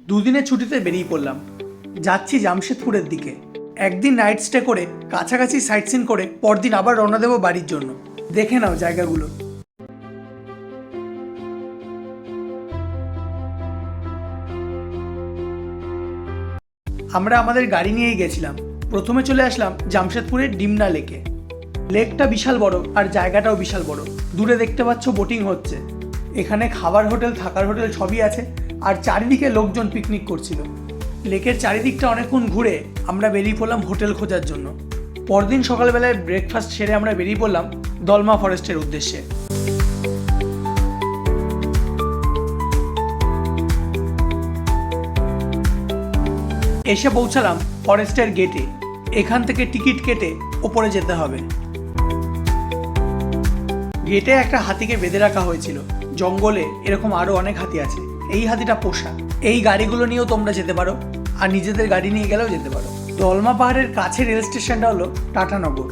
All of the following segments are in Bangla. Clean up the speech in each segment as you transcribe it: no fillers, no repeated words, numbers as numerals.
দুদিনের ছুটিতে বেরিয়ে পড়লাম, যাচ্ছি জামশেদপুরের দিকে। একদিন নাইট স্টে করে কাছাকাছি সাইট সিন করে পরদিন আবার রওনা দেবো বাড়ির জন্য। দেখে নাও জায়গাগুলো। আমরা আমাদের গাড়ি নিয়েই গেছিলাম। প্রথমে চলে আসলাম জামশেদপুরের ডিমনা লেকে। লেকটা বিশাল বড় আর জায়গাটাও বিশাল বড়। দূরে দেখতে পাচ্ছ বোটিং হচ্ছে। এখানে খাবার হোটেল, থাকার হোটেল সবই আছে, আর চারিদিকে লোকজন পিকনিক করছিল। লেকের চারিদিকটা অনেকক্ষণ ঘুরে আমরা বেরিয়ে পড়লাম হোটেল খোঁজার জন্য। পরদিন সকালবেলায় ব্রেকফাস্ট সেরে আমরা বেরিয়ে পড়লাম দলমা ফরেস্টের উদ্দেশ্যে। এসে পৌঁছালাম ফরেস্টের গেটে। এখান থেকে টিকিট কেটে ওপরে যেতে হবে। গেটে একটা হাতিকে বেঁধে রাখা হয়েছিল। জঙ্গলে এরকম আরো অনেক হাতি আছে। এই হাতিটা পোষা। এই গাড়িগুলো নিয়েও তোমরা যেতে পারো, আর নিজেদের গাড়ি নিয়ে গেলেও যেতে পারো। দলমা পাহাড়ের কাছে রেল স্টেশনটা হলো টাটানগর।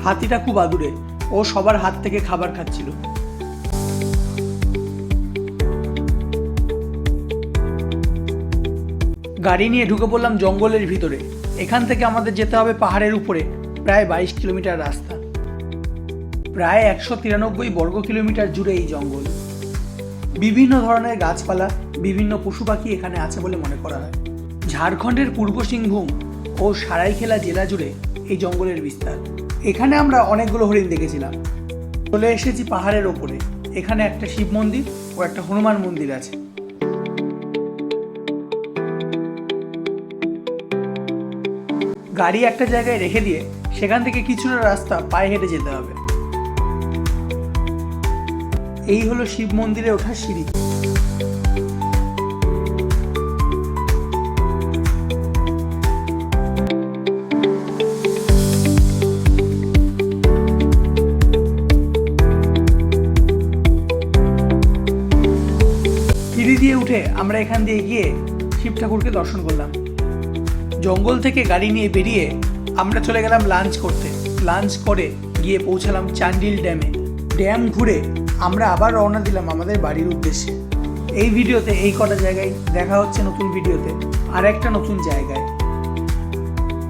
হাতিটা খুব আদুরে, ও সবার হাত থেকে খাবার খাচ্ছিল। গাড়ি নিয়ে ঢুকে পড়লাম জঙ্গলের ভিতরে। এখান থেকে আমাদের যেতে হবে পাহাড়ের উপরে প্রায় 22 কিলোমিটার রাস্তা। প্রায় 193 বর্গ কিলোমিটার জুড়ে এই জঙ্গল। বিভিন্ন ধরনের গাছপালা, বিভিন্ন পশু পাখি এখানে আছে বলে মনে করা হয়। ঝাড়খণ্ডের পূর্ব সিংভূম ও সারাইকেলা জেলা জুড়ে এই জঙ্গলের বিস্তার। এখানে আমরা অনেকগুলো হরিণ দেখেছিলাম। চলে এসেছি পাহাড়ের ওপরে। এখানে একটা শিব মন্দির ও একটা হনুমান মন্দির আছে। গাড়ি একটা জায়গায় রেখে দিয়ে সেখান থেকে কিছুটা রাস্তা পায়ে হেঁটে যেতে হবে। এই হলো শিব মন্দিরে ওঠার সিঁড়ি। সিঁড়ি দিয়ে উঠে আমরা এখান দিয়ে গিয়ে শিব ঠাকুরকে দর্শন করলাম। জঙ্গল থেকে গাড়ি নিয়ে বেরিয়ে আমরা চলে গেলাম লাঞ্চ করতে। লাঞ্চ করে গিয়ে পৌঁছালাম চান্ডিল ড্যামে। ড্যাম ঘুরে আমরা আবার রওনা দিলাম আমাদের বাড়ির উদ্দেশ্যে। এই ভিডিওতে এই কটা জায়গায় দেখা হচ্ছে নতুন ভিডিওতে আর একটা নতুন জায়গায়।